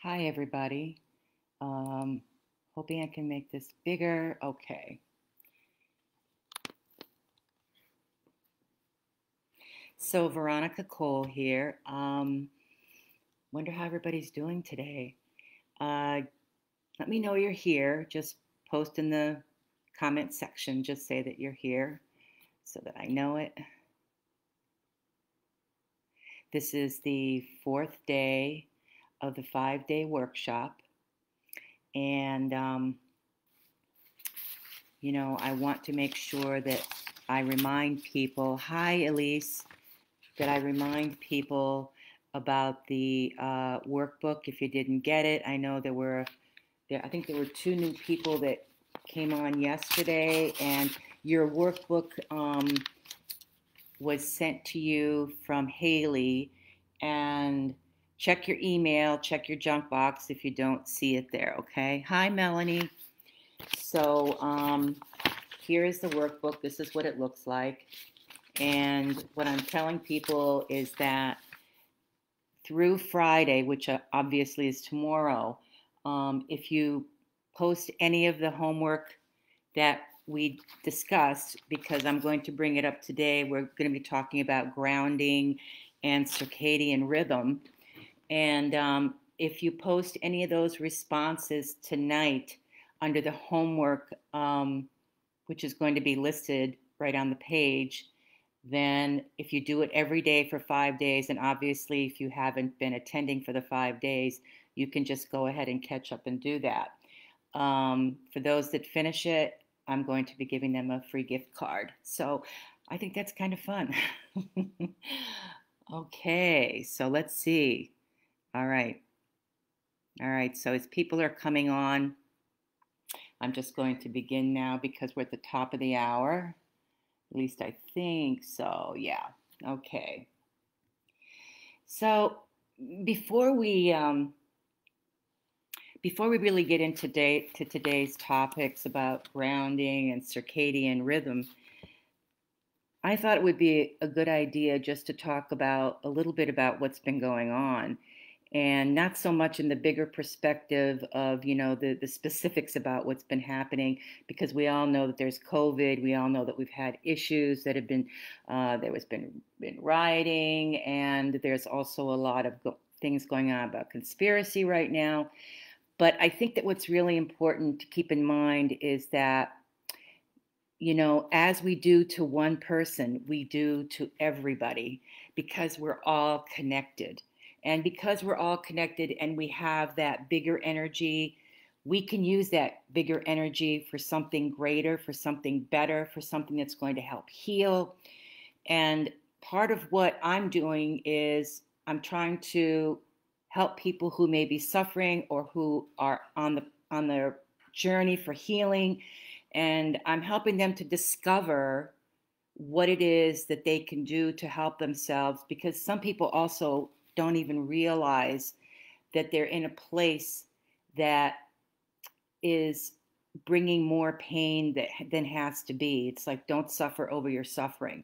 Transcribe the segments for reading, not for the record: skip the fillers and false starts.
Hi, everybody. Um, Hoping I can make this bigger. Okay. So, Veronica Cole here. Wonder how everybody's doing today. Uh, Let me know you're here. Just post in the comment section. Just say that you're here so that I know it. This is the fourth day of the 5-day workshop. And I want to make sure that I remind people, hi Elise, that I remind people about the workbook if you didn't get it. I know I think there were 2 new people that came on yesterday, and your workbook was sent to you from Haley, and check your email, check your junk box if you don't see it there, okay? Hi, Melanie. So here is the workbook. This is what it looks like. And what I'm telling people is that through Friday, which obviously is tomorrow, if you post any of the homework that we discussed, because I'm going to bring it up today, we're going to be talking about grounding and circadian rhythm. And if you post any of those responses tonight under the homework, which is going to be listed right on the page, then if you do it every day for 5 days, and obviously if you haven't been attending for the 5 days, you can just go ahead and catch up and do that. For those that finish it, I'm going to be giving them a free gift card. So I think that's kind of fun. Okay, so let's see. All right. So as people are coming on, I'm just going to begin now because we're at the top of the hour. At least I think so. Yeah. Okay. So before we really get into today's topics about grounding and circadian rhythm, I thought it would be a good idea just to talk about a little bit about what's been going on, and not so much in the bigger perspective of the specifics about what's been happening, because we all know that there's COVID. We all know that we've had issues that have been been rioting, and there's also a lot of things going on about conspiracy right now. But I think that what's really important to keep in mind is that as we do to one person, we do to everybody, because we're all connected. And because we're all connected and we have that bigger energy, we can use that bigger energy for something greater, for something better, for something that's going to help heal. And part of what I'm doing is I'm trying to help people who may be suffering or who are on their journey for healing, and I'm helping them to discover what it is that they can do to help themselves, because some people also don't even realize that they're in a place that is bringing more pain than has to be. It's like, don't suffer over your suffering.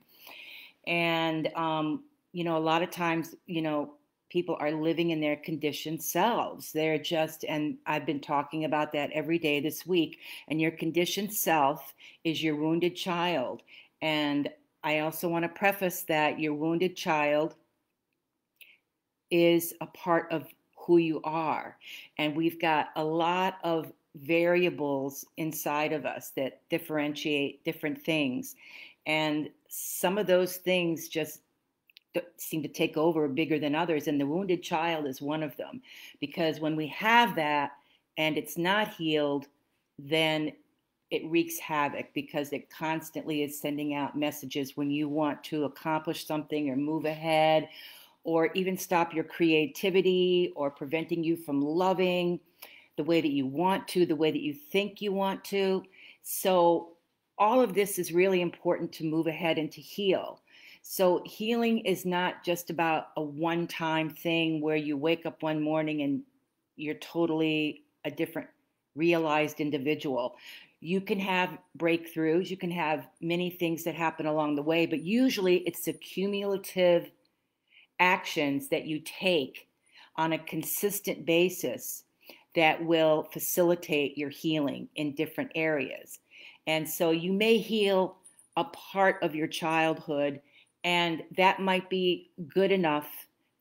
And a lot of times, people are living in their conditioned selves. And I've been talking about that every day this week. And your conditioned self is your wounded child. And I also want to preface that your wounded child is a part of who you are. And we've got a lot of variables inside of us that differentiate different things. And some of those things just seem to take over bigger than others, and the wounded child is one of them. Because when we have that and it's not healed, then it wreaks havoc, because it constantly is sending out messages when you want to accomplish something or move ahead, or even stop your creativity, or preventing you from loving the way that you want to, the way that you think you want to. So all of this is really important to move ahead and to heal. So healing is not just about a one-time thing where you wake up one morning and you're totally a different realized individual. You can have breakthroughs, you can have many things that happen along the way, but usually it's the cumulative actions that you take on a consistent basis that will facilitate your healing in different areas. And so you may heal a part of your childhood, and that might be good enough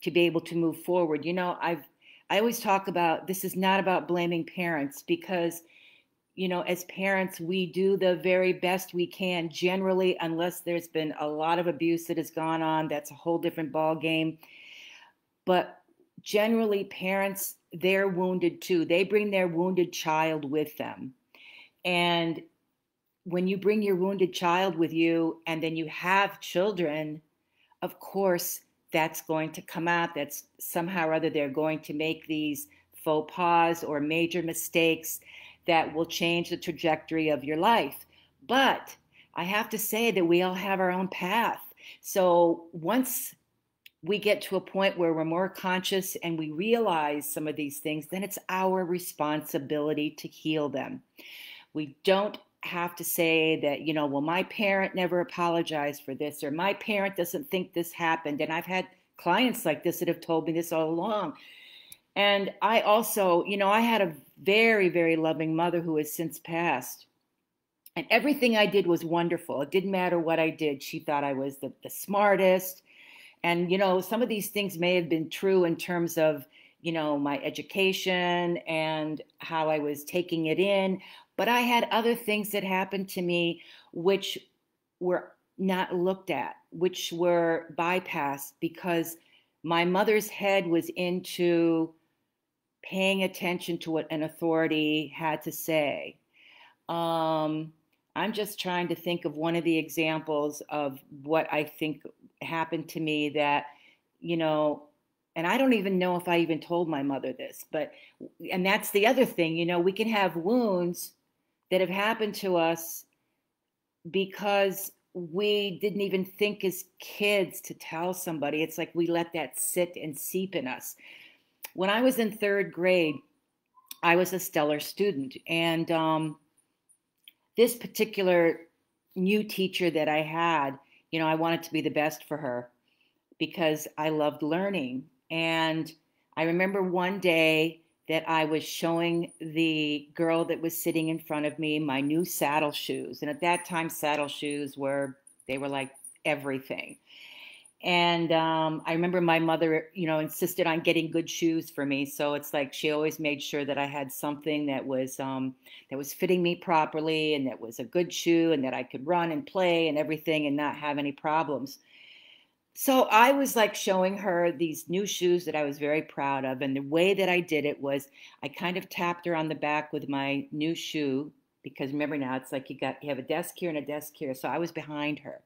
to be able to move forward. I always talk about, this is not about blaming parents, because as parents, we do the very best we can generally, unless there's been a lot of abuse that has gone on. That's a whole different ball game. But generally, parents, they're wounded too. They bring their wounded child with them. And when you bring your wounded child with you and then you have children, of course, that's going to come out. That's somehow or other, they're going to make these faux pas or major mistakes that will change the trajectory of your life. But I have to say that we all have our own path. So once we get to a point where we're more conscious and we realize some of these things, then it's our responsibility to heal them. We don't have to say that, well, my parent never apologized for this, or my parent doesn't think this happened. And I've had clients like this that have told me this all along. And I also, I had a very, very loving mother who has since passed. And everything I did was wonderful. It didn't matter what I did. She thought I was the smartest. And, some of these things may have been true in terms of, my education and how I was taking it in. But I had other things that happened to me which were not looked at, which were bypassed, because my mother's head was into paying attention to what an authority had to say. I'm just trying to think of one of the examples of what I think happened to me that, and I don't even know if I even told my mother this, and that's the other thing, we can have wounds that have happened to us because we didn't even think as kids to tell somebody. It's like we let that sit and seep in us. When I was in third grade, I was a stellar student. And this particular new teacher that I had, I wanted to be the best for her because I loved learning. And I remember one day that I was showing the girl that was sitting in front of me my new saddle shoes. And at that time, saddle shoes were like everything. And I remember my mother, insisted on getting good shoes for me. So it's like she always made sure that I had something that was fitting me properly, and that was a good shoe, and that I could run and play and everything and not have any problems. So I was like showing her these new shoes that I was very proud of. And the way that I did it was I kind of tapped her on the back with my new shoe, because remember now, it's like you have a desk here and a desk here. So I was behind her.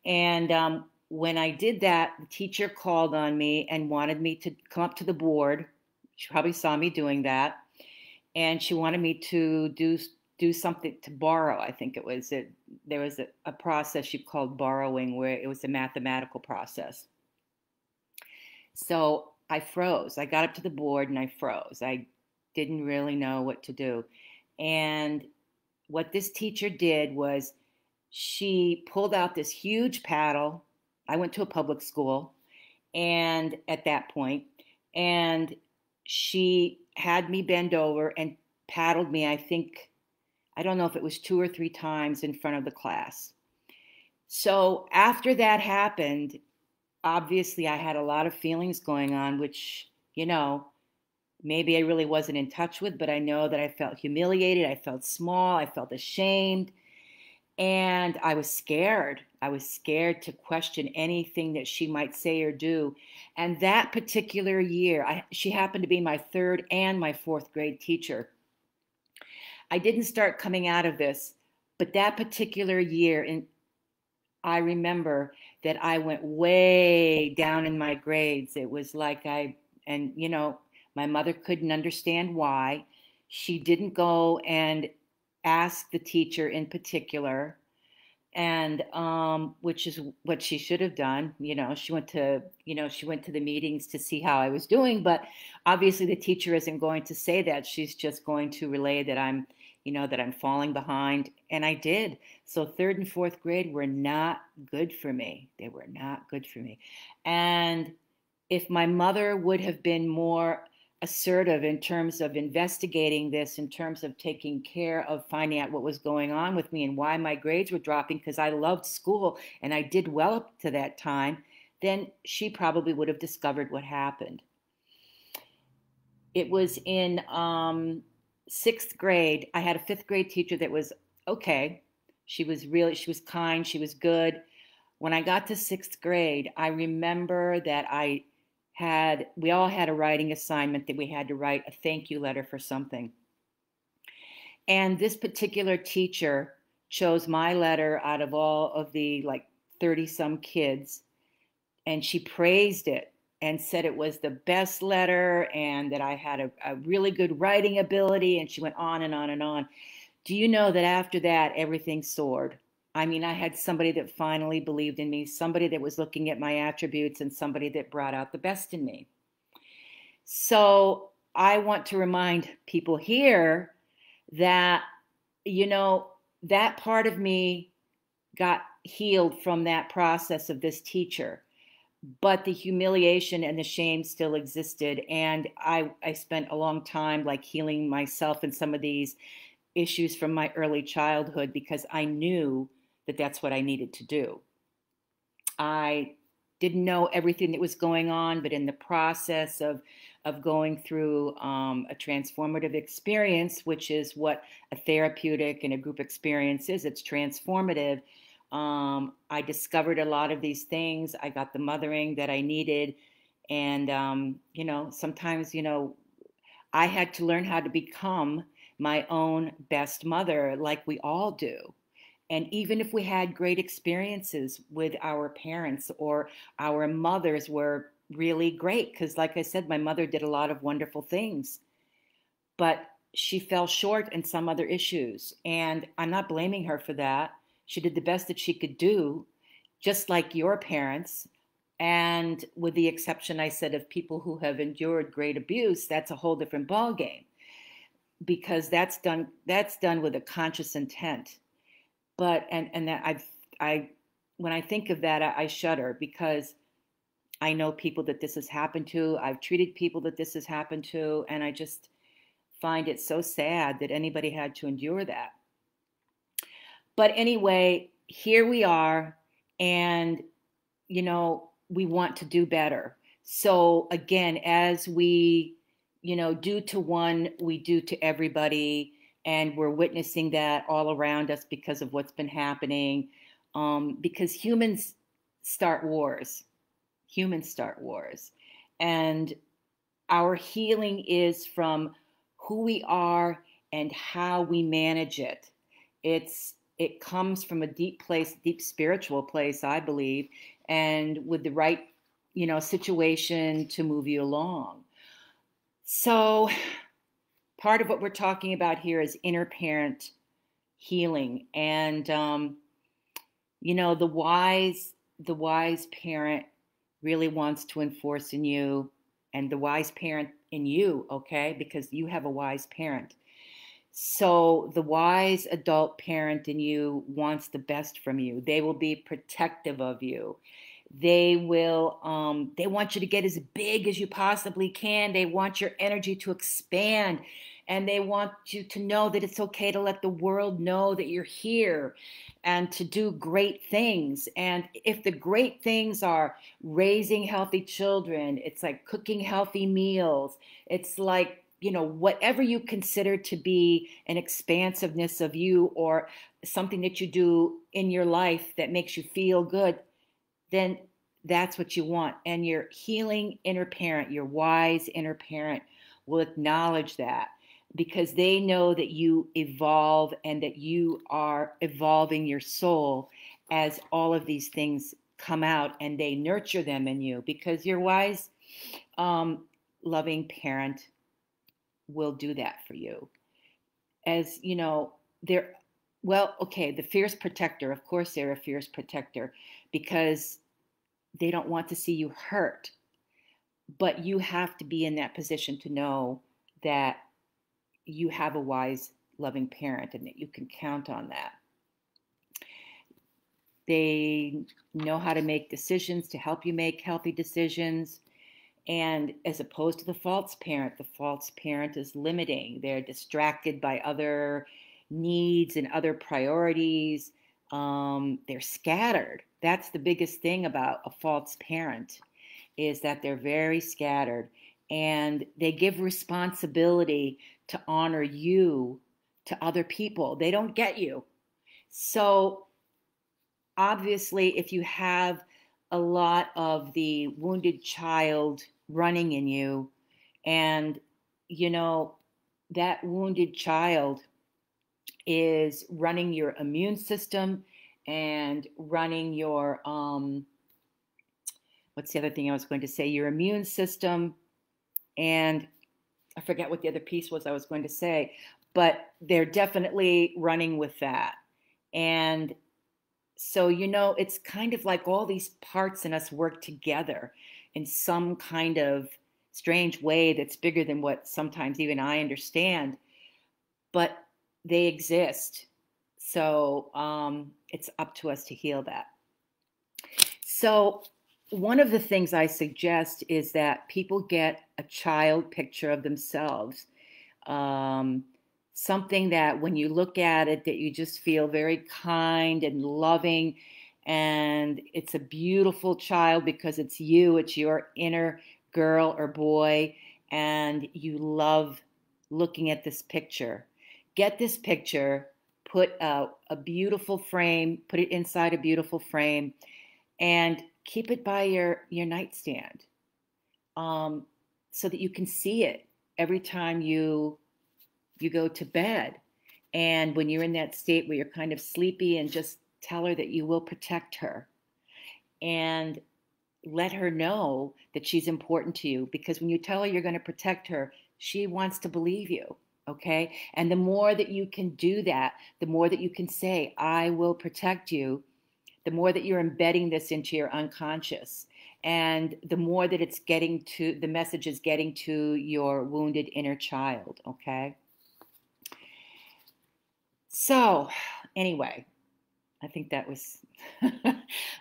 And when I did that, the teacher called on me and wanted me to come up to the board. She probably saw me doing that. And she wanted me to do something, to borrow. I think it was there was a process she called borrowing, where it was a mathematical process. So I froze. I got up to the board and I froze. I didn't really know what to do. And what this teacher did was she pulled out this huge paddle. I went to a public school, and at that point, and she had me bend over and paddled me, I don't know if it was 2 or 3 times in front of the class. So after that happened, obviously I had a lot of feelings going on, which, maybe I really wasn't in touch with, but I know that I felt humiliated. I felt small. I felt ashamed. And I was scared. I was scared to question anything that she might say or do. And that particular year, she happened to be my 3rd and my 4th grade teacher. I didn't start coming out of this, but that particular year, and I remember that I went way down in my grades. It was like my mother couldn't understand why. She didn't go and ask the teacher in particular, and which is what she should have done. She went to the meetings to see how I was doing, but obviously the teacher isn't going to say that. She's just going to relay that I'm falling behind, and I did. So 3rd and 4th grade were not good for me. They were not good for me. And if my mother would have been more assertive in terms of investigating this, in terms of taking care of finding out what was going on with me and why my grades were dropping, because I loved school and I did well up to that time, then she probably would have discovered what happened. It was in sixth grade. I had a fifth grade teacher that was okay. She was kind, she was good. When I got to sixth grade, I remember that we all had a writing assignment that we had to write a thank you letter for something. And this particular teacher chose my letter out of all of the like 30 some kids, and she praised it and said it was the best letter and that I had a really good writing ability. And she went on and on and on. Do you know that after that, everything soared? I mean, I had somebody that finally believed in me, somebody that was looking at my attributes, and somebody that brought out the best in me. So I want to remind people here that, that part of me got healed from that process of this teacher, but the humiliation and the shame still existed. And I spent a long time like healing myself in some of these issues from my early childhood because I knew that that's what I needed to do. I didn't know everything that was going on, but in the process of going through a transformative experience, which is what a therapeutic and a group experience is, it's transformative. I discovered a lot of these things. I got the mothering that I needed. And, sometimes, I had to learn how to become my own best mother, like we all do. And even if we had great experiences with our parents or our mothers were really great, because like I said, my mother did a lot of wonderful things, but she fell short in some other issues. And I'm not blaming her for that. She did the best that she could do, just like your parents. And with the exception, I said, of people who have endured great abuse, that's a whole different ballgame, because that's done with a conscious intent. But and that I when I think of that, I shudder because I know people that this has happened to. I've treated people that this has happened to, and I just find it so sad that anybody had to endure that. But anyway, here we are, and we want to do better. So again, as we do to one, we do to everybody. And we're witnessing that all around us because of what's been happening. Because humans start wars. Humans start wars. And our healing is from who we are and how we manage it. It comes from a deep place, deep spiritual place, I believe, and with the right, situation to move you along. So part of what we're talking about here is inner parent healing. And, the wise parent really wants to enforce in you, and the wise parent in you, okay, because you have a wise parent. So the wise adult parent in you wants the best from you. They will be protective of you. They want you to get as big as you possibly can. They want your energy to expand, and they want you to know that it's okay to let the world know that you're here and to do great things. And if the great things are raising healthy children, it's like cooking healthy meals, it's like, whatever you consider to be an expansiveness of you or something that you do in your life that makes you feel good, then that's what you want. And your healing inner parent, your wise inner parent, will acknowledge that, because they know that you evolve and that you are evolving your soul as all of these things come out, and they nurture them in you, because your wise, loving parent will do that for you. As the fierce protector, of course they're a fierce protector, because they don't want to see you hurt. But you have to be in that position to know that you have a wise, loving parent and that you can count on that. They know how to make decisions to help you make healthy decisions. And as opposed to the false parent is limiting. They're distracted by other needs and other priorities. They're scattered. That's the biggest thing about a false parent, is that they're very scattered, and they give responsibility to honor you to other people. They don't get you. So obviously, if you have a lot of the wounded child running in you, and you know, that wounded child is running your immune system and running your what's the other thing I was going to say? Your immune system, and I forget what the other piece was I was going to say, but they're definitely running with that. And so, it's kind of like all these parts in us work together in some kind of strange way that's bigger than what sometimes even I understand, but they exist. So it's up to us to heal that. So one of the things I suggest is that people get a child picture of themselves. Something that when you look at it, that you just feel very kind and loving, and it's a beautiful child because it's you, it's your inner girl or boy, and you love looking at this picture. Get this picture, put a beautiful frame, put it inside a beautiful frame, and keep it by your nightstand, so that you can see it every time you go to bed. And when you're in that state where you're kind of sleepy, and just tell her that you will protect her, and let her know that she's important to you, because when you tell her you're going to protect her, she wants to believe you. Okay. And the more that you can do that, the more that you can say, I will protect you, the more that you're embedding this into your unconscious, and the more that the message is getting to your wounded inner child. Okay. So anyway, I think that was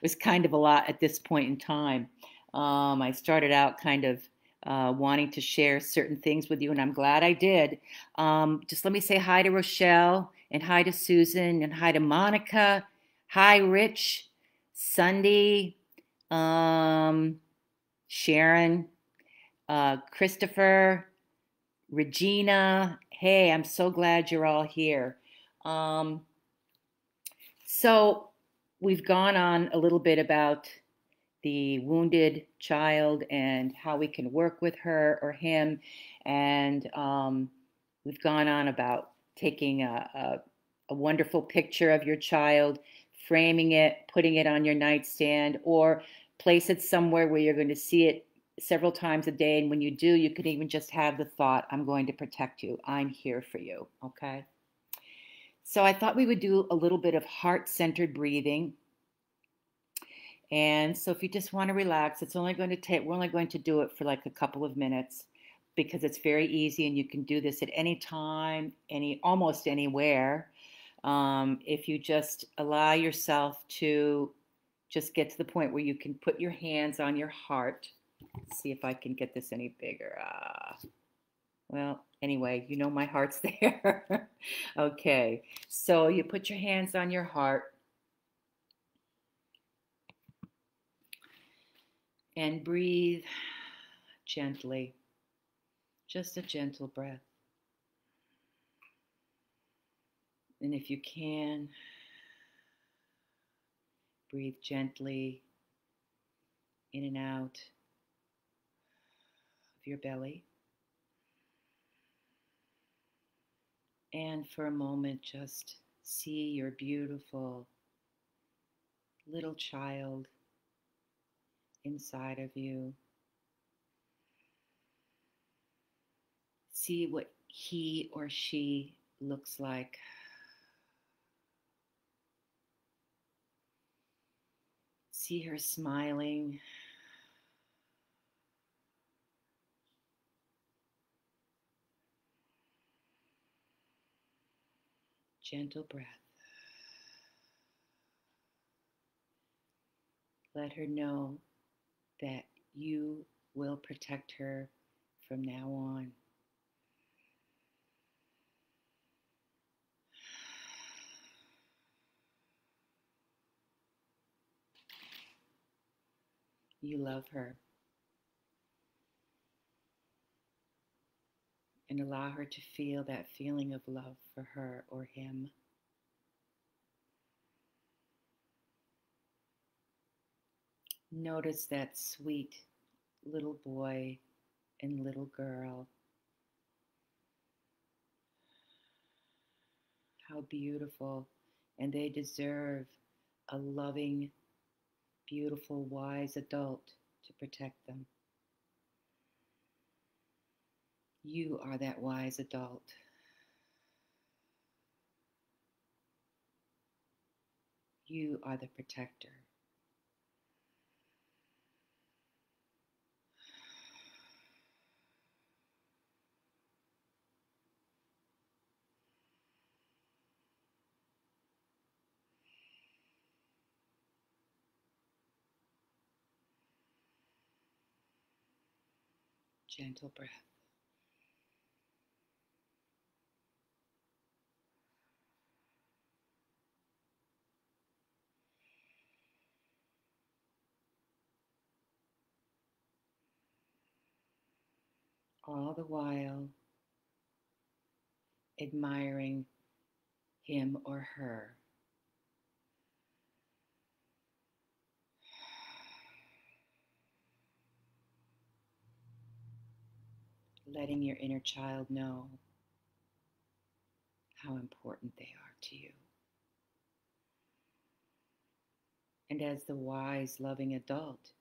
was kind of a lot at this point in time. I started out kind of wanting to share certain things with you, and I'm glad I did. Just let me say hi to Rochelle, and hi to Susan, and hi to Monica. Hi, Rich, Sunday, Sharon, Christopher, Regina. Hey, I'm so glad you're all here. So we've gone on a little bit about the wounded child and how we can work with her or him. And we've gone on about taking a wonderful picture of your child, framing it, putting it on your nightstand, or place it somewhere where you're going to see it several times a day. And when you do, you can even just have the thought, I'm going to protect you. I'm here for you. Okay. So I thought we would do a little bit of heart-centered breathing. And so if you just want to relax, we're only going to do it for like a couple of minutes, because it's very easy, and you can do this at any time, almost anywhere. If you just allow yourself to just get to the point where you can put your hands on your heart. Let's see if I can get this any bigger. Well, anyway, my heart's there. Okay, so you put your hands on your heart and breathe gently, just a gentle breath. And if you can, breathe gently in and out of your belly. And for a moment, just see your beautiful little child inside of you. See what he or she looks like. See her smiling. Gentle breath. Let her know that you will protect her from now on. You love her. And allow her to feel that feeling of love for her or him. Notice that sweet little boy and little girl. How beautiful. And they deserve a loving, beautiful, wise adult to protect them. You are that wise adult. You are the protector. Gentle breath. All the while admiring him or her. Letting your inner child know how important they are to you. And as the wise, loving adult,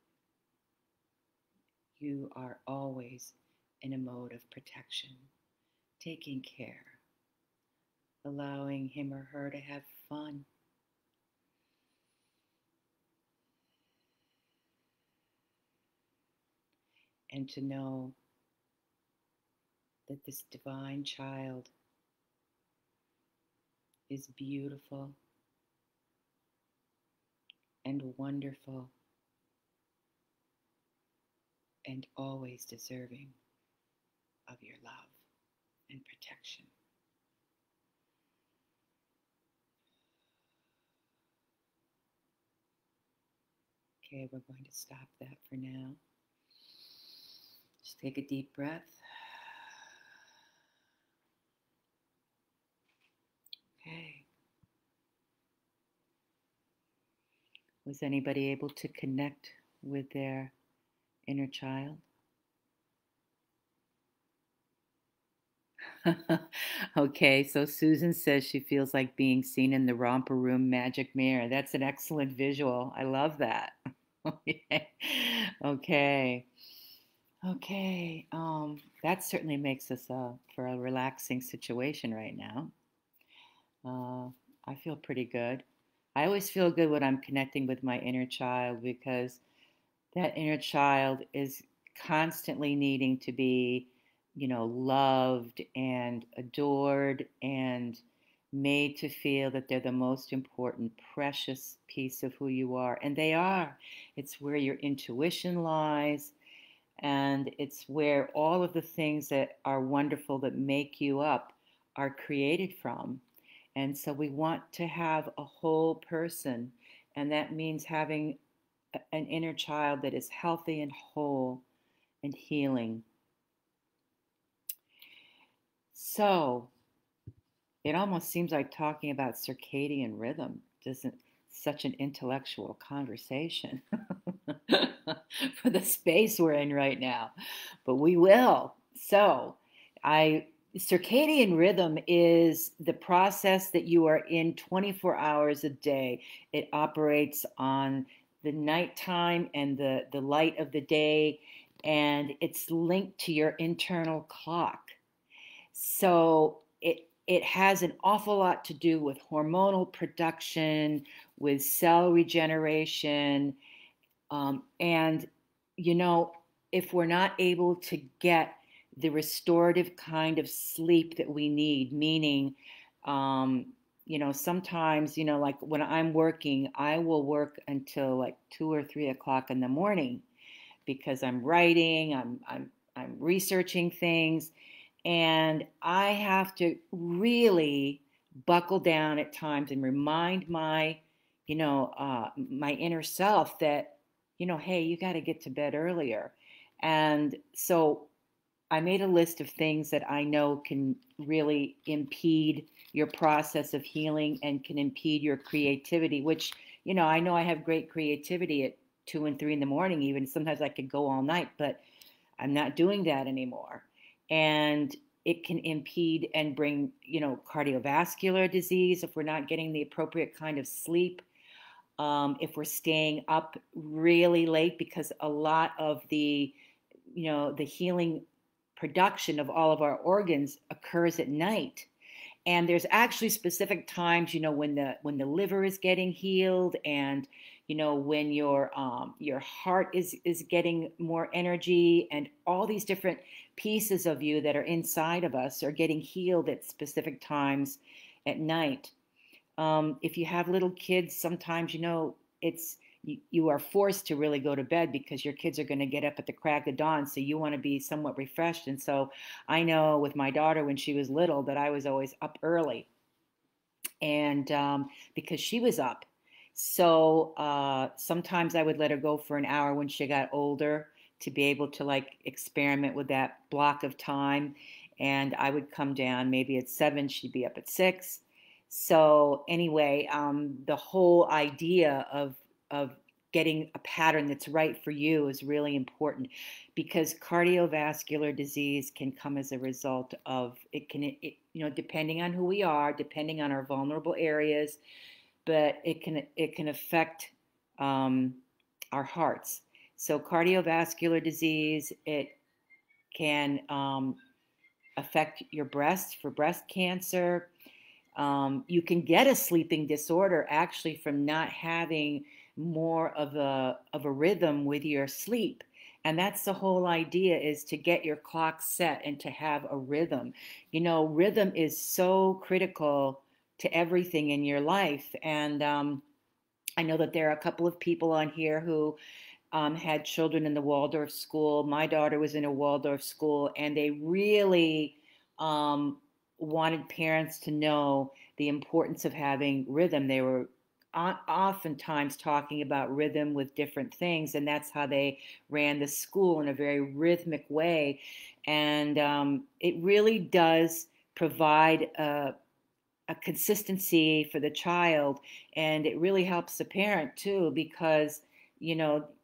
you are always in a mode of protection, taking care, allowing him or her to have fun. And to know that this divine child is beautiful and wonderful and always deserving of your love and protection. Okay, we're going to stop that for now. Just take a deep breath. Okay. Was anybody able to connect with their inner child? Okay, so Susan says she feels like being seen in the romper room magic mirror. That's an excellent visual. I love that. Okay. Okay. Okay. That certainly makes us for a relaxing situation right now. I feel pretty good. I always feel good when I'm connecting with my inner child because that inner child is constantly needing to be, loved and adored and made to feel that they're the most important, precious piece of who you are. And they are. It's where your intuition lies, and it's where all of the things that are wonderful that make you up are created from. And so we want to have a whole person, and that means having an inner child that is healthy and whole and healing. So it almost seems like talking about circadian rhythm doesn't such an intellectual conversation for the space we're in right now, but we will. So I circadian rhythm is the process that you are in 24 hours a day. It operates on the nighttime and the light of the day, and it's linked to your internal clock. So it has an awful lot to do with hormonal production, with cell regeneration, and if we're not able to get the restorative kind of sleep that we need, meaning, sometimes, like when I'm working, I will work until like 2 or 3 o'clock in the morning because I'm writing, I'm researching things, and I have to really buckle down at times and remind my, my inner self that, hey, you got to get to bed earlier. And so I made a list of things that I know can really impede your process of healing and can impede your creativity, which, I know I have great creativity at 2 and 3 in the morning, even sometimes I could go all night, but I'm not doing that anymore. And it can impede and bring, cardiovascular disease if we're not getting the appropriate kind of sleep. If we're staying up really late, because a lot of the healing production of all of our organs occurs at night. And there's actually specific times, when the liver is getting healed, and when your heart is getting more energy, and all these different pieces of you that are inside of us are getting healed at specific times at night. If you have little kids, sometimes it's you are forced to really go to bed because your kids are going to get up at the crack of dawn, so you want to be somewhat refreshed. And so I know with my daughter when she was little that I was always up early, and because she was up. So sometimes I would let her go for an hour when she got older to be able to like experiment with that block of time. And I would come down maybe at 7, she'd be up at 6. So anyway, the whole idea of getting a pattern that's right for you is really important, because cardiovascular disease can come as a result of depending on who we are, depending on our vulnerable areas, but it can affect our hearts. So cardiovascular disease, it can affect your breast for breast cancer. You can get a sleeping disorder actually from not having more of a rhythm with your sleep. And that's the whole idea, is to get your clock set and to have a rhythm. Rhythm is so critical to everything in your life. And I know that there are a couple of people on here who had children in the Waldorf school. My daughter was in a Waldorf school, and they really wanted parents to know the importance of having rhythm. They were oftentimes talking about rhythm with different things, and that's how they ran the school, in a very rhythmic way. And it really does provide a consistency for the child, and it really helps the parent too, because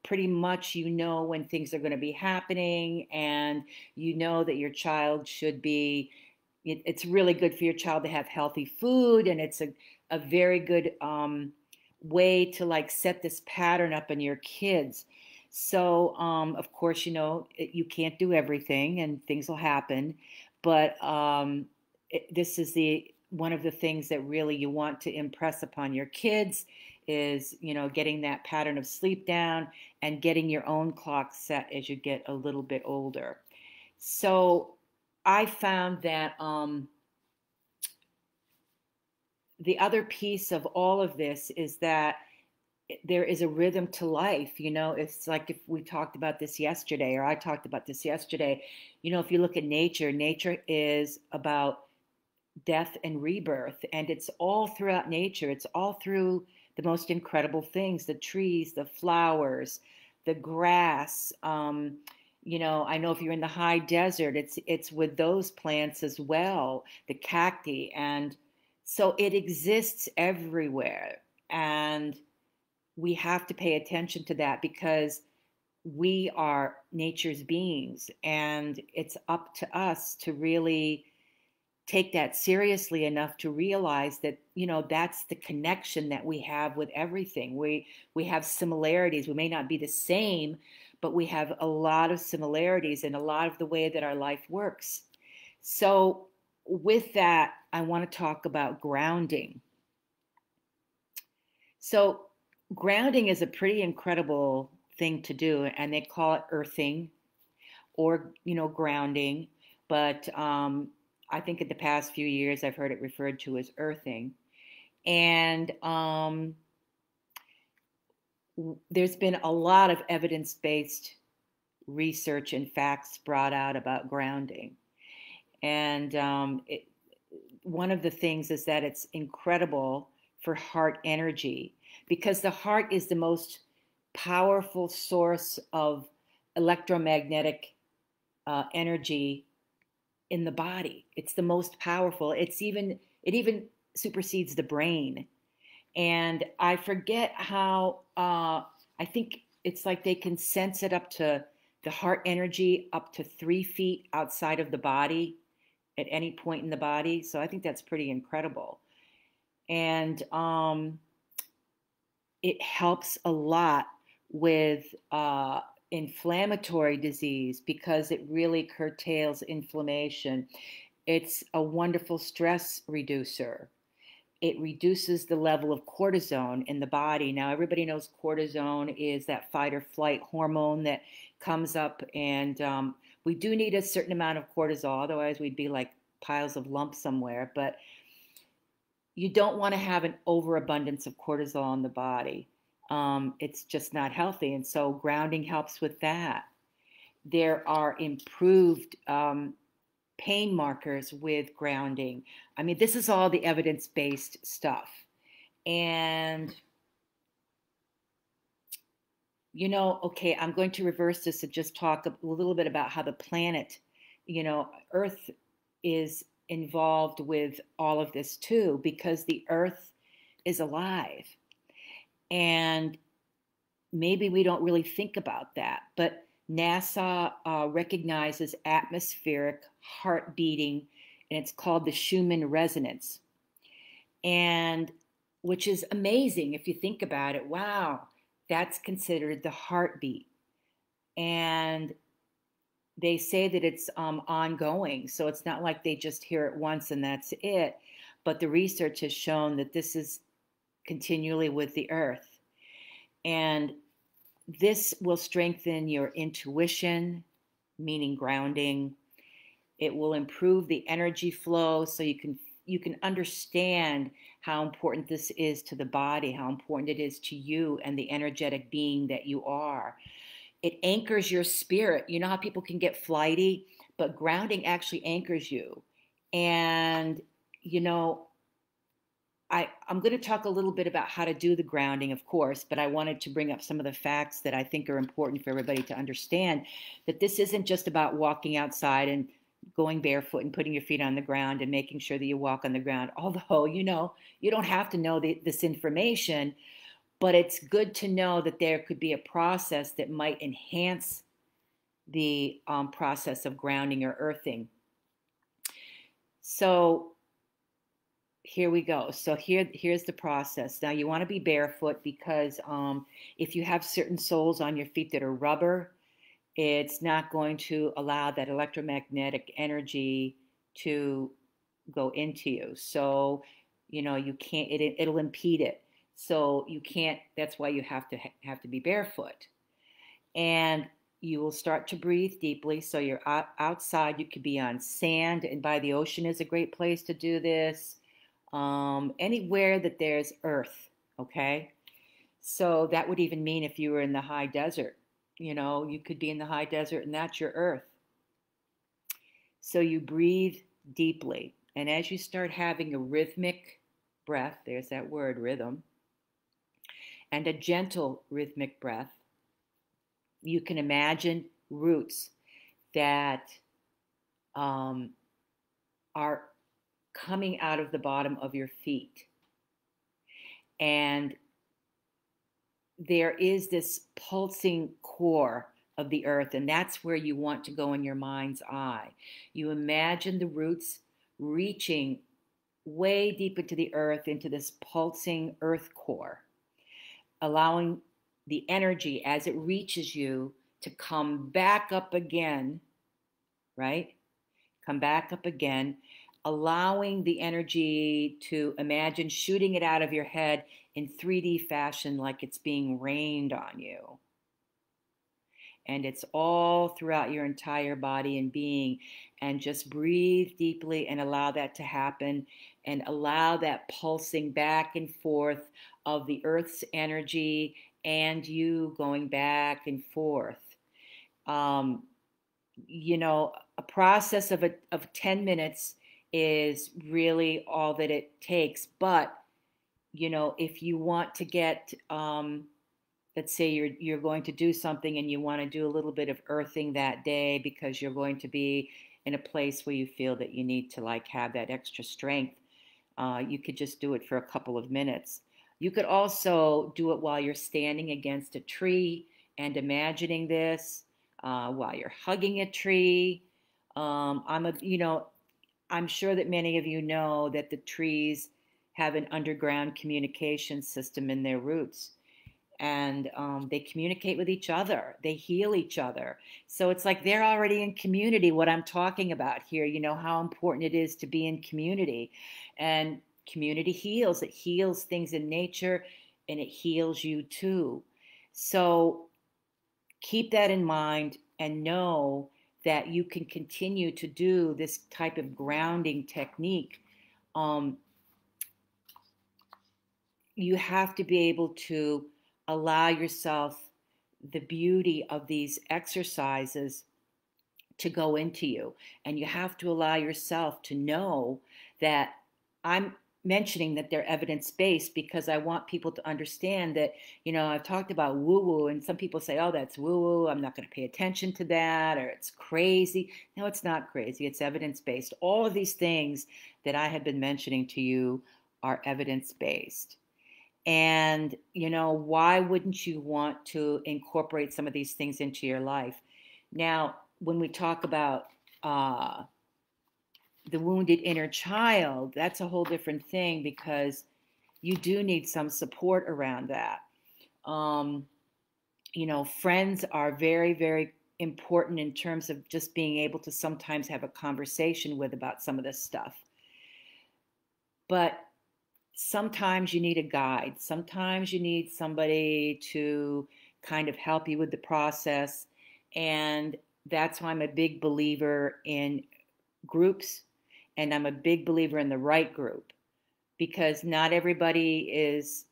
pretty much when things are going to be happening, and that your child should be, it's really good for your child to have healthy food, and it's a very good way to like set this pattern up in your kids. So of course, you can't do everything and things will happen, but this is one of the things that really you want to impress upon your kids is, getting that pattern of sleep down and getting your own clock set as you get a little bit older. So I found that the other piece of all of this is that there is a rhythm to life. It's like, if we talked about this yesterday, or I talked about this yesterday, if you look at nature, nature is about death and rebirth, and it's all throughout nature. It's all through the most incredible things, the trees, the flowers, the grass. I know if you're in the high desert, it's with those plants as well, the cacti. And so it exists everywhere. And we have to pay attention to that, because we are nature's beings, and it's up to us to really take that seriously enough to realize that that's the connection that we have with everything. We have similarities. We may not be the same, but we have a lot of similarities in a lot of the way that our life works. So with that, I want to talk about grounding. So grounding is a pretty incredible thing to do, and they call it earthing or grounding, but I think in the past few years I've heard it referred to as earthing. And there's been a lot of evidence-based research and facts brought out about grounding. And one of the things is that it's incredible for heart energy, because the heart is the most powerful source of electromagnetic energy in the body. It's the most powerful. It even supersedes the brain. And I forget how, I think it's like they can sense it up to the heart energy up to 3 feet outside of the body at any point in the body. So I think that's pretty incredible. And it helps a lot with inflammatory disease because it really curtails inflammation. It's a wonderful stress reducer. It reduces the level of cortisone in the body. Now, everybody knows cortisone is that fight or flight hormone that comes up, and we do need a certain amount of cortisol, otherwise we'd be like piles of lumps somewhere. But you don't want to have an overabundance of cortisol in the body. It's just not healthy, and so grounding helps with that. There are improved pain markers with grounding. I mean, this is all the evidence-based stuff. And, okay, I'm going to reverse this and just talk a little bit about how the planet, Earth is involved with all of this too, because the Earth is alive. And maybe we don't really think about that, but NASA recognizes atmospheric heart beating, and it's called the Schumann Resonance, and which is amazing if you think about it. Wow, that's considered the heartbeat. And they say that it's ongoing, so it's not like they just hear it once and that's it, but the research has shown that this is continually with the Earth. And this will strengthen your intuition, meaning grounding. It will improve the energy flow so you can understand how important this is to the body, how important it is to you and the energetic being that you are. It anchors your spirit. You know how people can get flighty, but grounding actually anchors you. And, I'm going to talk a little bit about how to do the grounding, of course, but I wanted to bring up some of the facts that I think are important for everybody to understand, that this isn't just about walking outside and going barefoot and putting your feet on the ground and making sure that you walk on the ground. Although, you don't have to know this information, but it's good to know that there could be a process that might enhance the process of grounding or earthing. So here we go. So here's the process. Now you want to be barefoot because if you have certain soles on your feet that are rubber, it's not going to allow that electromagnetic energy to go into you. So, you can't, it'll impede it. So you can't, that's why you have to be barefoot. And you will start to breathe deeply. So you're outside, you could be on sand, and by the ocean is a great place to do this. Anywhere that there's earth, okay? So that would even mean if you were in the high desert, you could be in the high desert and that's your earth. So you breathe deeply. And as you start having a rhythmic breath, there's that word, rhythm, and a gentle rhythmic breath, you can imagine roots that are coming out of the bottom of your feet. And there is this pulsing core of the earth, and that's where you want to go in your mind's eye. You imagine the roots reaching way deep into the earth, into this pulsing earth core, allowing the energy as it reaches you to come back up again, right? Come back up again, allowing the energy to imagine shooting it out of your head in 3D fashion like it's being rained on you. And it's all throughout your entire body and being. And just breathe deeply and allow that to happen, and allow that pulsing back and forth of the earth's energy and you going back and forth. Um, a process of 10 minutes is really all that it takes. But, if you want to get, let's say you're going to do something and you want to do a little bit of earthing that day because you're going to be in a place where you feel that you need to like have that extra strength, you could just do it for a couple of minutes. You could also do it while you're standing against a tree and imagining this, while you're hugging a tree. I'm sure that many of you know that the trees have an underground communication system in their roots, and they communicate with each other. They heal each other. So it's like they're already in community. What I'm talking about here, how important it is to be in community, and community heals. It heals things in nature, and it heals you too. So keep that in mind and know that you can continue to do this type of grounding technique. Um, you have to be able to allow yourself the beauty of these exercises to go into you. And you have to allow yourself to know that I'm mentioning that they're evidence-based because I want people to understand that, I've talked about woo-woo, and some people say, oh, that's woo-woo, I'm not going to pay attention to that, or it's crazy. No, it's not crazy. It's evidence-based. All of these things that I have been mentioning to you are evidence-based. And, why wouldn't you want to incorporate some of these things into your life? Now, when we talk about the wounded inner child, that's a whole different thing because you do need some support around that. Friends are very, very important in terms of just being able to sometimes have a conversation with about some of this stuff. But sometimes you need a guide. Sometimes you need somebody to kind of help you with the process. And that's why I'm a big believer in groups, and I'm a big believer in the right group, because not everybody is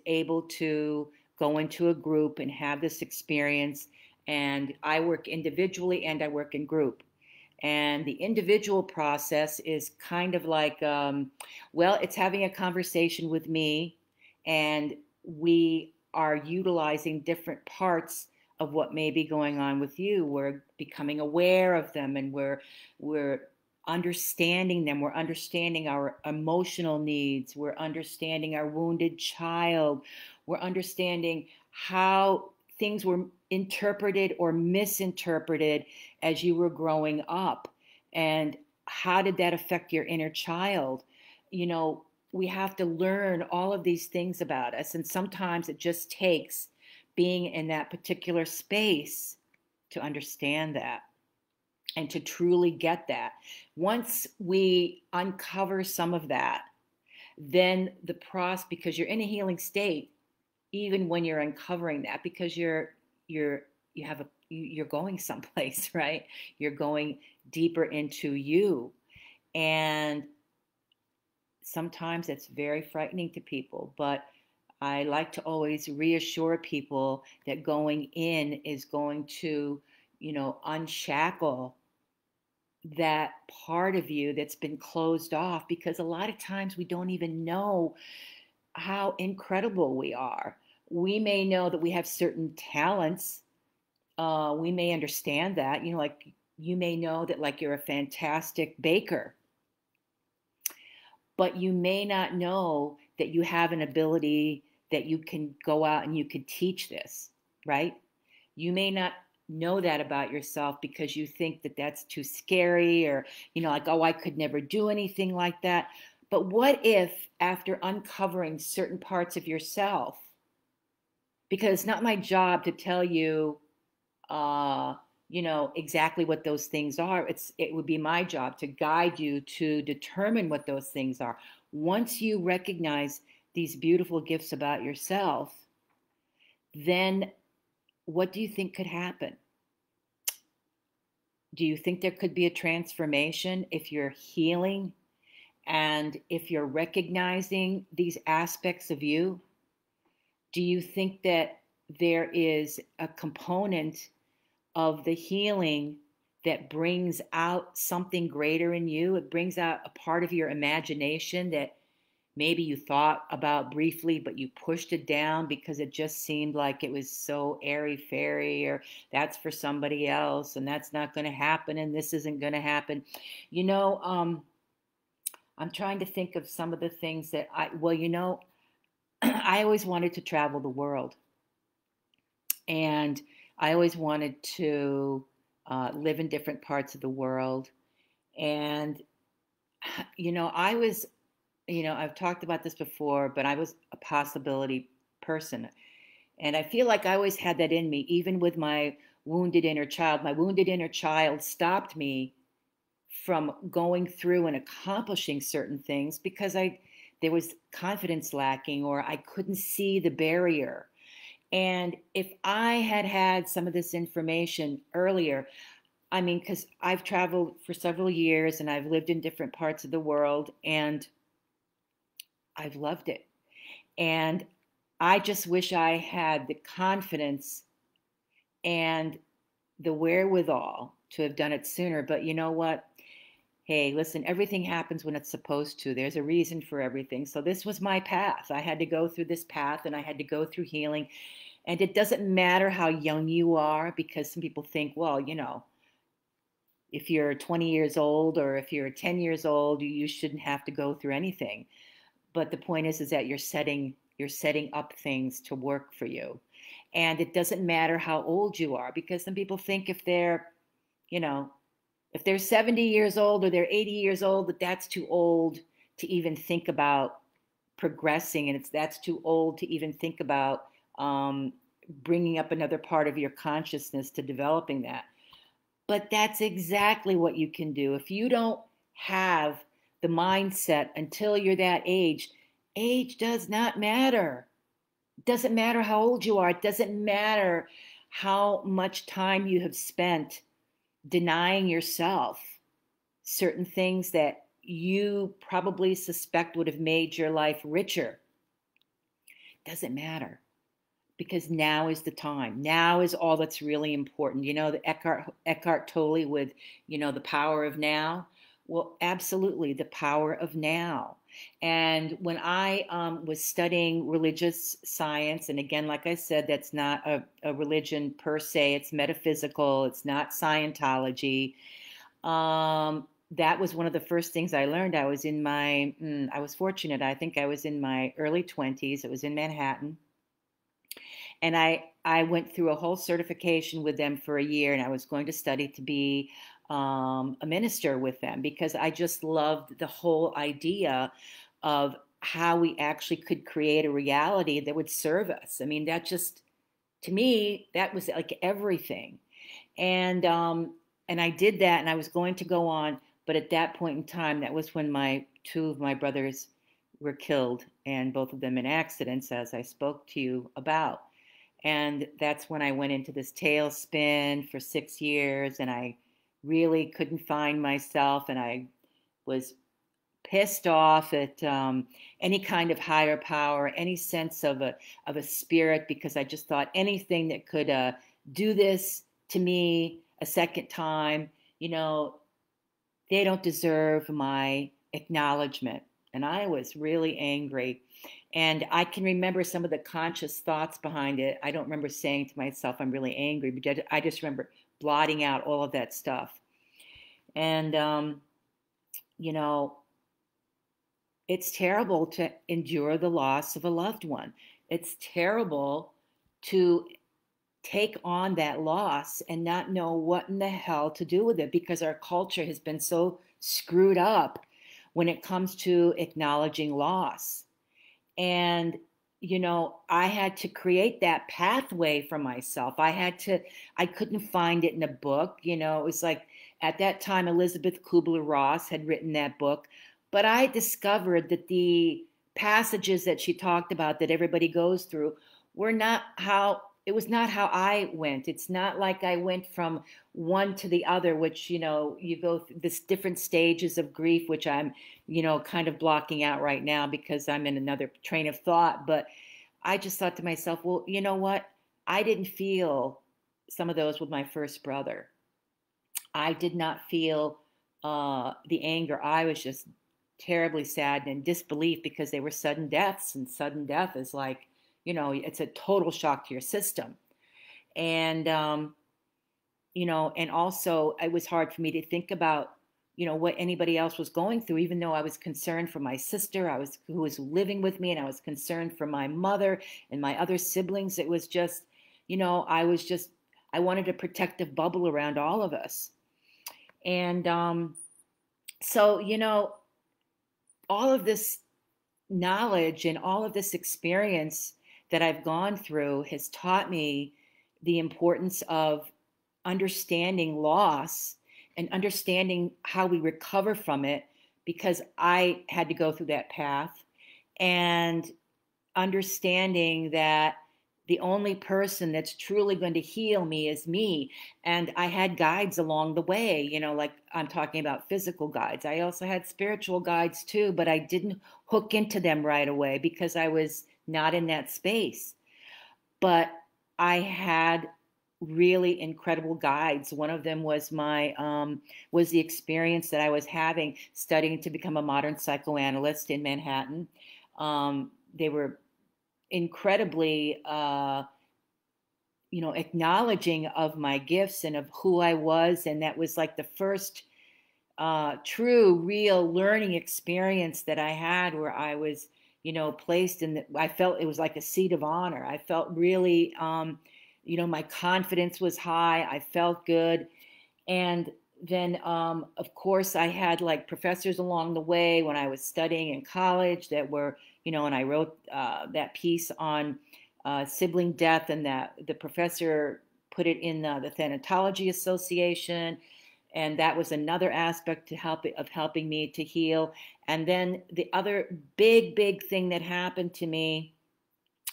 able to go into a group and have this experience. And I work individually and I work in group. And the individual process is kind of like, it's having a conversation with me, and we are utilizing different parts of what may be going on with you. We're becoming aware of them, and we're understanding them. We're understanding our emotional needs. We're understanding our wounded child. We're understanding how things were interpreted or misinterpreted as you were growing up, and how did that affect your inner child. We have to learn all of these things about us, and sometimes it just takes being in that particular space to understand that and to truly get that. Once we uncover some of that, then the process, because you're in a healing state even when you're uncovering that, because you're going someplace, right? You're going deeper into you. And sometimes it's very frightening to people, but I like to always reassure people that going in is going to, unshackle that part of you that's been closed off, because a lot of times we don't even know how incredible we are. We may know that we have certain talents. We may understand that, like you may know that like you're a fantastic baker, but you may not know that you have an ability that you can go out and you could teach this, right? You may not know that about yourself because you think that that's too scary, or, like, oh, I could never do anything like that. But what if after uncovering certain parts of yourself, because it's not my job to tell you, exactly what those things are. It would be my job to guide you to determine what those things are. Once you recognize these beautiful gifts about yourself, then what do you think could happen? Do you think there could be a transformation if you're healing and if you're recognizing these aspects of you? Do you think that there is a component of the healing that brings out something greater in you. It brings out a part of your imagination that maybe you thought about briefly, but you pushed it down because it just seemed like it was so airy fairy, or that's for somebody else, and that's not going to happen, and this isn't going to happen. You know, I'm trying to think of some of the things that I always wanted to travel the world, and I always wanted to live in different parts of the world. And, I was, I've talked about this before, but I was a possibility person. And I feel like I always had that in me, even with my wounded inner child. My wounded inner child stopped me from going through and accomplishing certain things because there was confidence lacking, or I couldn't see the barrier. And if I had had some of this information earlier, I mean, because I've traveled for several years and I've lived in different parts of the world, and I've loved it. And I just wish I had the confidence and the wherewithal to have done it sooner. But you know what? Hey, listen, everything happens when it's supposed to. There's a reason for everything. So this was my path. I had to go through this path, and I had to go through healing. And it doesn't matter how young you are, because some people think, well, if you're 20 years old or if you're 10 years old, you shouldn't have to go through anything. But the point is that you're setting up things to work for you. And it doesn't matter how old you are, because some people think you know, if they're 70 years old or they're 80 years old, that's too old to even think about progressing, and that's too old to even think about bringing up another part of your consciousness to developing that. But that's exactly what you can do. If you don't have the mindset until you're that age does not matter. It doesn't matter how old you are. It doesn't matter how much time you have spent denying yourself certain things that you probably suspect would have made your life richer. It doesn't matter, because now is the time. Now is all that's really important. The Eckhart Tolle with, the power of now. Well, absolutely, the power of now. And when I was studying religious science, and again, like I said, that's not a religion per se, it's metaphysical, it's not Scientology. That was one of the first things I learned. I was fortunate. I think I was in my early 20s. It was in Manhattan. And I went through a whole certification with them for a year, and I was going to study to be a minister with them, because I just loved the whole idea of how we actually could create a reality that would serve us. I mean, to me, that was like everything. And I did that, and I was going to go on, but at that point in time, that was when two of my brothers were killed, and both of them in accidents, as I spoke to you about. And that's when I went into this tailspin for 6 years, and I really couldn't find myself, and I was pissed off at any kind of higher power, any sense of a spirit, because I just thought anything that could do this to me a second time, they don't deserve my acknowledgement. And I was really angry. And I can remember some of the conscious thoughts behind it. I don't remember saying to myself, I'm really angry, but I just remember blotting out all of that stuff. And, it's terrible to endure the loss of a loved one. It's terrible to take on that loss and not know what in the hell to do with it, because our culture has been so screwed up when it comes to acknowledging loss. And, I had to create that pathway for myself. I couldn't find it in a book. It was like at that time, Elizabeth Kubler-Ross had written that book, but I discovered that the passages that she talked about that everybody goes through it was not how I went. It's not like I went from one to the other, which, you go through this different stages of grief, which I'm, kind of blocking out right now because I'm in another train of thought. But I just thought to myself, well, you know what? I didn't feel some of those with my first brother. I did not feel the anger. I was just terribly sad and in disbelief because they were sudden deaths, and sudden death is like, it's a total shock to your system. And, and also it was hard for me to think about, what anybody else was going through, even though I was concerned for my sister, who was living with me, and I was concerned for my mother and my other siblings. It was just, I wanted a protective bubble around all of us. And so, all of this knowledge and all of this experience that I've gone through has taught me the importance of understanding loss and understanding how we recover from it, because I had to go through that path, and understanding that the only person that's truly going to heal me is me. And I had guides along the way, like I'm talking about physical guides. I also had spiritual guides too, but I didn't hook into them right away because I was not in that space. But I had really incredible guides. One of them was was the experience that I was having studying to become a modern psychoanalyst in Manhattan. They were incredibly acknowledging of my gifts and of who I was, and that was like the first true real learning experience that I had, where I was placed in I felt it was like a seat of honor. I felt really my confidence was high. I felt good. And then of course I had like professors along the way when I was studying in college that were, and I wrote that piece on sibling death, and that the professor put it in the Thanatology Association, and that was another aspect of helping me to heal. And then the other big thing that happened to me,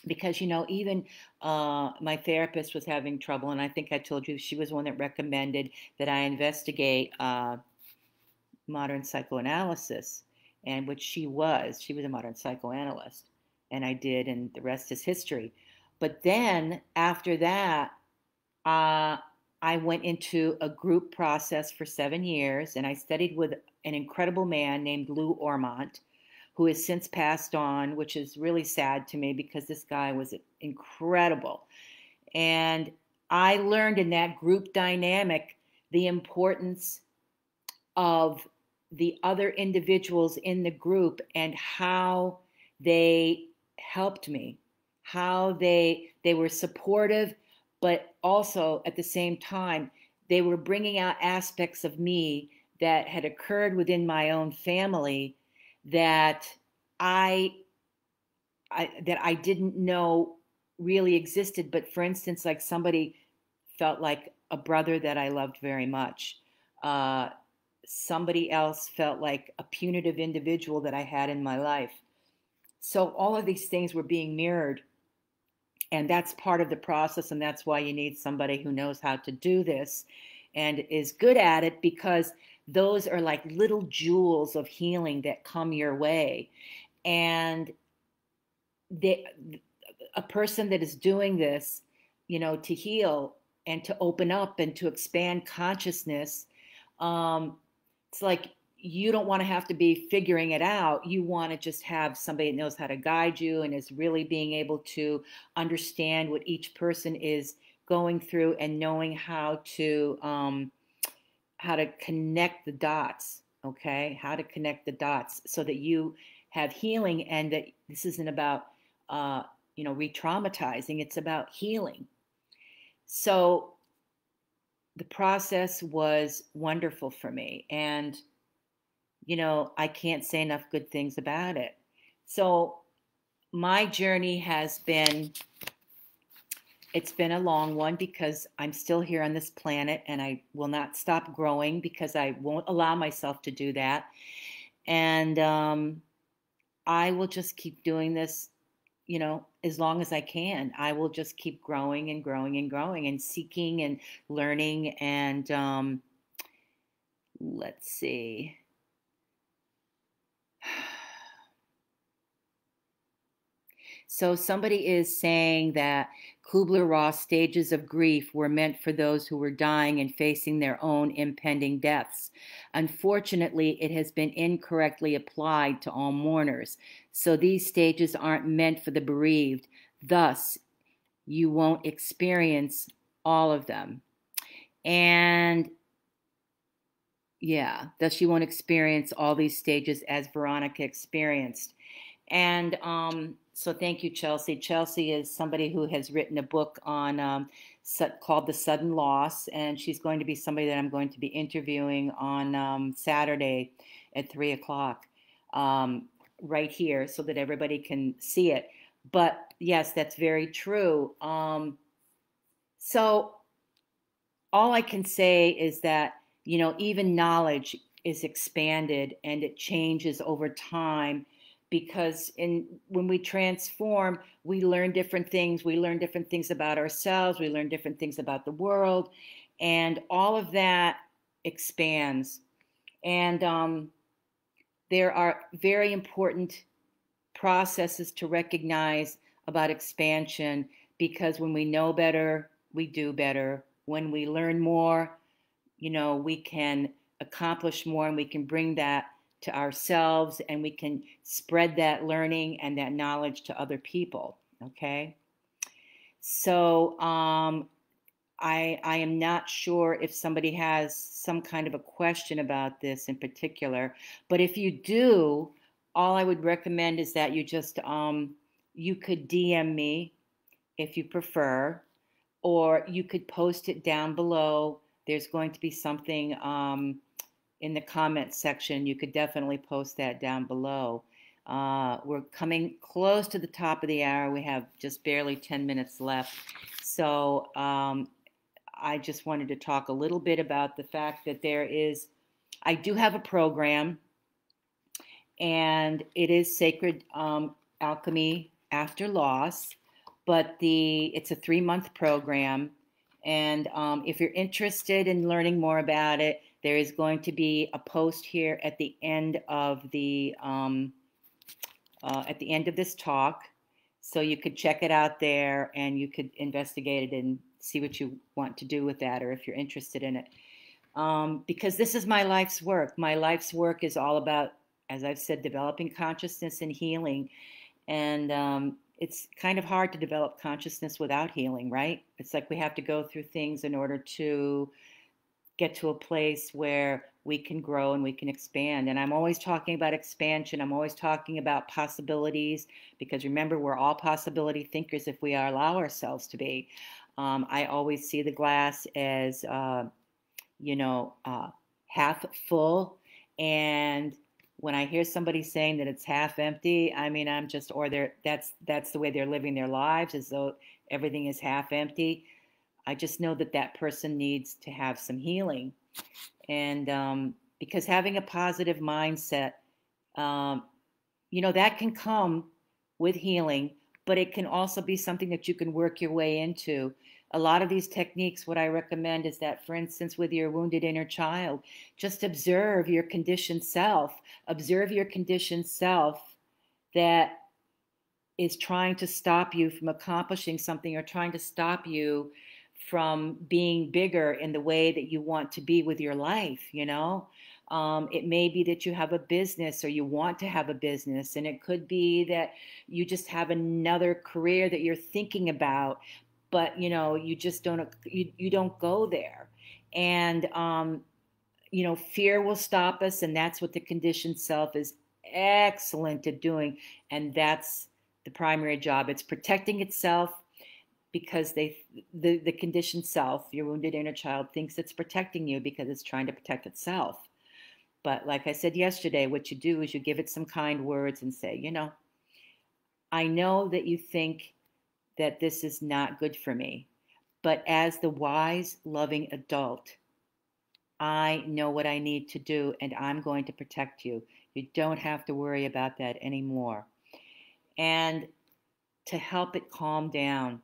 because even my therapist was having trouble, and I think I told you she was one that recommended that I investigate modern psychoanalysis, and which she was a modern psychoanalyst, and I did, and the rest is history. But then after that, I went into a group process for 7 years, and I studied with an incredible man named Lou Ormont, who has since passed on, which is really sad to me because this guy was incredible. And I learned in that group dynamic the importance of the other individuals in the group and how they helped me, how they were supportive, but also at the same time, they were bringing out aspects of me that had occurred within my own family that I didn't know really existed. But for instance, like somebody felt like a brother that I loved very much. Somebody else felt like a punitive individual that I had in my life. So all of these things were being mirrored. And that's part of the process. And that's why you need somebody who knows how to do this and is good at it, because those are like little jewels of healing that come your way. And a person that is doing this, to heal and to open up and to expand consciousness, it's like you don't want to have to be figuring it out. You want to just have somebody that knows how to guide you and is really being able to understand what each person is going through, and knowing how to connect the dots. Okay, how to connect the dots so that you have healing, and that this isn't about re-traumatizing. It's about healing. So the process was wonderful for me, and I can't say enough good things about it. So my journey it's been a long one, because I'm still here on this planet, and I will not stop growing, because I won't allow myself to do that. And I will just keep doing this, as long as I can. I will just keep growing and growing and growing and seeking and learning. And let's see. So somebody is saying that Kubler-Ross stages of grief were meant for those who were dying and facing their own impending deaths. Unfortunately, it has been incorrectly applied to all mourners. So these stages aren't meant for the bereaved. Thus, you won't experience all of them. And yeah, thus you won't experience all these stages as Veronica experienced. And so thank you, Chelsea. Chelsea is somebody who has written a book on called The Sudden Loss, and she's going to be somebody that I'm going to be interviewing on Saturday at 3 o'clock right here so that everybody can see it. But yes, that's very true. So all I can say is that, you know, even knowledge is expanded and it changes over time, because when we transform, we learn different things. We learn different things about ourselves. We learn different things about the world. And all of that expands. And there are very important processes to recognize about expansion, because when we know better, we do better. When we learn more, you know, we can accomplish more, and we can bring that to ourselves, and we can spread that learning and that knowledge to other people. Okay. So I am not sure if somebody has some kind of a question about this in particular, but if you do, all I would recommend is that you just you could DM me if you prefer, or you could post it down below. There's going to be something in the comments section. You could definitely post that down below. We're coming close to the top of the hour. We have just barely 10 minutes left. So I just wanted to talk a little bit about the fact that I do have a program, and it is Sacred Alchemy After Loss, but it's a 3-month program. And if you're interested in learning more about it, there is going to be a post here at the end of this talk, so you could check it out there, and you could investigate it and see what you want to do with that, or if you're interested in it. Because this is my life's work. My life's work is all about, as I've said, developing consciousness and healing. And it's kind of hard to develop consciousness without healing, right? It's like we have to go through things in order to get to a place where we can grow and we can expand. And I'm always talking about expansion. I'm always talking about possibilities, because remember, we're all possibility thinkers if we allow ourselves to be. I always see the glass as, half full. And when I hear somebody saying that it's half empty, I mean, that's the way they're living their lives, as though everything is half empty. I just know that that person needs to have some healing. And because having a positive mindset, that can come with healing, but it can also be something that you can work your way into. A lot of these techniques, what I recommend is that, for instance, with your wounded inner child, just observe your conditioned self. Observe your conditioned self that is trying to stop you from accomplishing something, or trying to stop you from being bigger in the way that you want to be with your life. It may be that you have a business, or you want to have a business, and it could be that you just have another career that you're thinking about, but you just don't go there. And fear will stop us, and that's what the conditioned self is excellent at doing. And that's the primary job. It's protecting itself, because the conditioned self, your wounded inner child, thinks it's protecting you because it's trying to protect itself. But like I said yesterday, what you do is you give it some kind words and say, I know that you think that this is not good for me, but as the wise, loving adult, I know what I need to do, and I'm going to protect you. You don't have to worry about that anymore. And to help it calm down,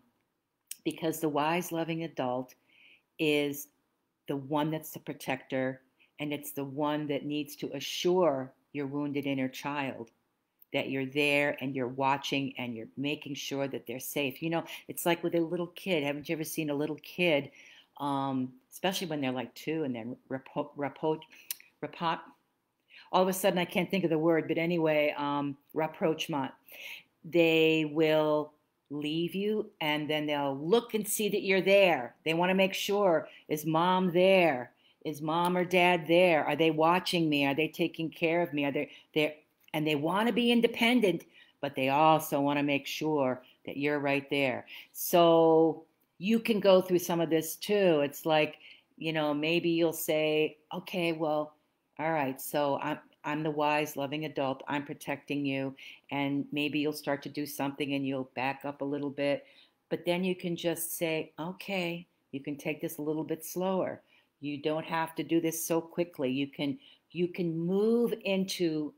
because the wise, loving adult is the one that's the protector, and it's the one that needs to assure your wounded inner child that you're there and you're watching and you're making sure that they're safe. You know, it's like with a little kid. Haven't you ever seen a little kid, especially when they're like 2 and then all of a sudden I can't think of the word, but anyway, rapprochement. They will leave you and then they'll look and see that you're there. They want to make sure, is mom there? Is mom or dad there? Are they watching me? Are they taking care of me? Are they there? And they want to be independent, but they also want to make sure that you're right there. So you can go through some of this too. It's like, you know, maybe you'll say, okay, well, all right, so I'm the wise, loving adult. I'm protecting you. And maybe you'll start to do something and you'll back up a little bit. But then you can just say, okay, you can take this a little bit slower. You don't have to do this so quickly. You can move into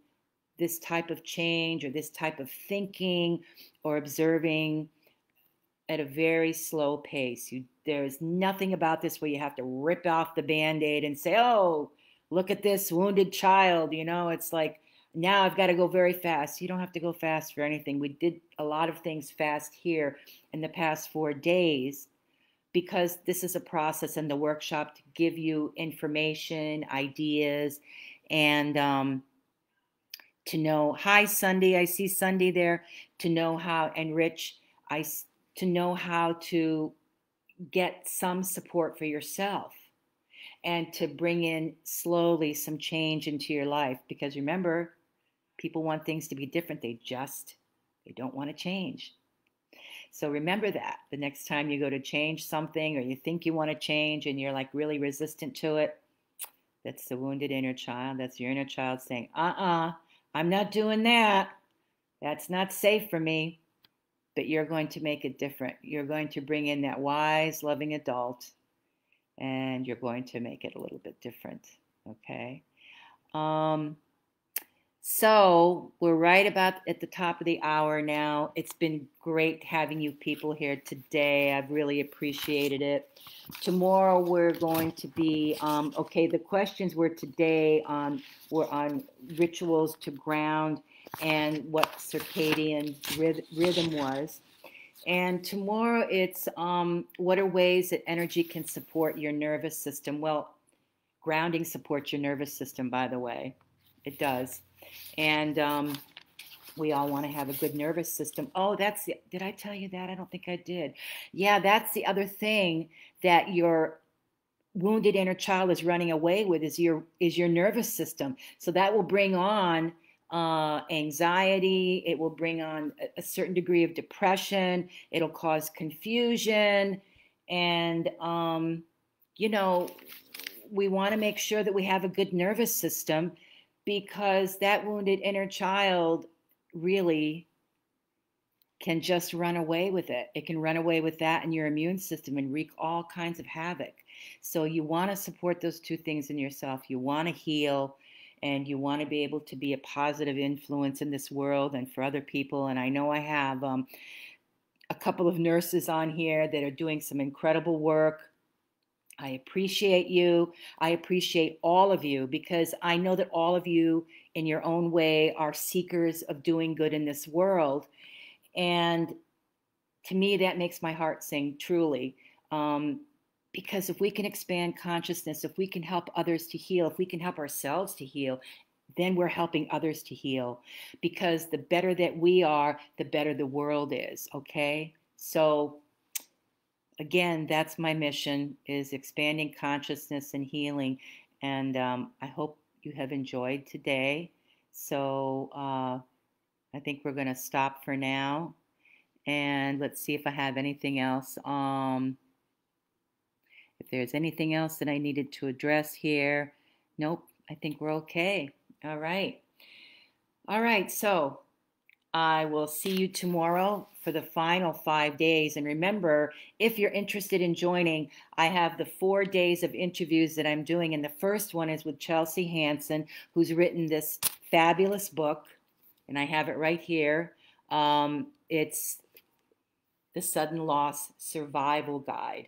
this type of change or this type of thinking or observing at a very slow pace. There's nothing about this where you have to rip off the Band-Aid and say, oh, look at this wounded child. You know, it's like, now I've got to go very fast. You don't have to go fast for anything. We did a lot of things fast here in the past 4 days because this is a process in the workshop to give you information, ideas, and to know, hi, Sunday, I see Sunday there, to know how, and Rich, to know how to get some support for yourself and to bring in slowly some change into your life. Because remember, people want things to be different. They don't want to change. So remember that the next time you go to change something or you think you want to change and you're like really resistant to it, that's the wounded inner child. That's your inner child saying, I'm not doing that. That's not safe for me. But you're going to make it different. You're going to bring in that wise, loving adult, and you're going to make it a little bit different. Okay? So we're right about at the top of the hour now. It's been great having you people here today. I've really appreciated it. Tomorrow we're going to be, okay, the questions were today were on rituals to ground and what circadian rhythm was. And tomorrow it's what are ways that energy can support your nervous system? Well, grounding supports your nervous system, by the way. It does. And we all want to have a good nervous system. Oh, did I tell you that? I don't think I did. Yeah, that's the other thing that your wounded inner child is running away with is your nervous system. So that will bring on anxiety. It will bring on a certain degree of depression. It'll cause confusion. And, you know, we want to make sure that we have a good nervous system because that wounded inner child really can just run away with it. It can run away with that in your immune system and wreak all kinds of havoc. So you want to support those two things in yourself. You want to heal and you want to be able to be a positive influence in this world and for other people. And I know I have a couple of nurses on here that are doing some incredible work. I appreciate you. I appreciate all of you because I know that all of you in your own way are seekers of doing good in this world. And to me, that makes my heart sing truly. Because if we can expand consciousness, if we can help others to heal, if we can help ourselves to heal, then we're helping others to heal. Because the better that we are, the better the world is, okay? So again, that's my mission, is expanding consciousness and healing. And I hope you have enjoyed today. So I think we're going to stop for now. And let's see if I have anything else. If there's anything else that I needed to address here. Nope, I think we're okay. All right. All right, so I will see you tomorrow for the final 5 days. And remember, if you're interested in joining, I have the 4 days of interviews that I'm doing. And the first one is with Chelsea Hansen, who's written this fabulous book. And I have it right here. It's The Sudden Loss Survival Guide.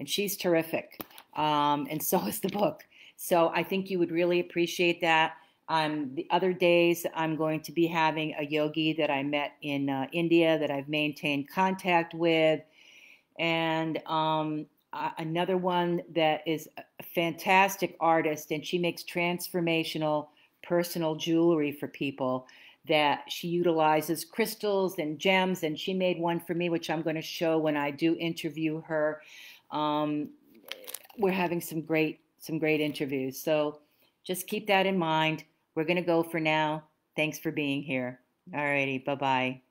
And she's terrific. And so is the book. So I think you would really appreciate that. The other days, I'm going to be having a yogi that I met in India that I've maintained contact with, and another one that is a fantastic artist, and she makes transformational personal jewelry for people that she utilizes crystals and gems, and she made one for me, which I'm going to show when I do interview her. Um, we're having some great interviews, so just keep that in mind. We're going to go for now. Thanks for being here. All righty, bye bye.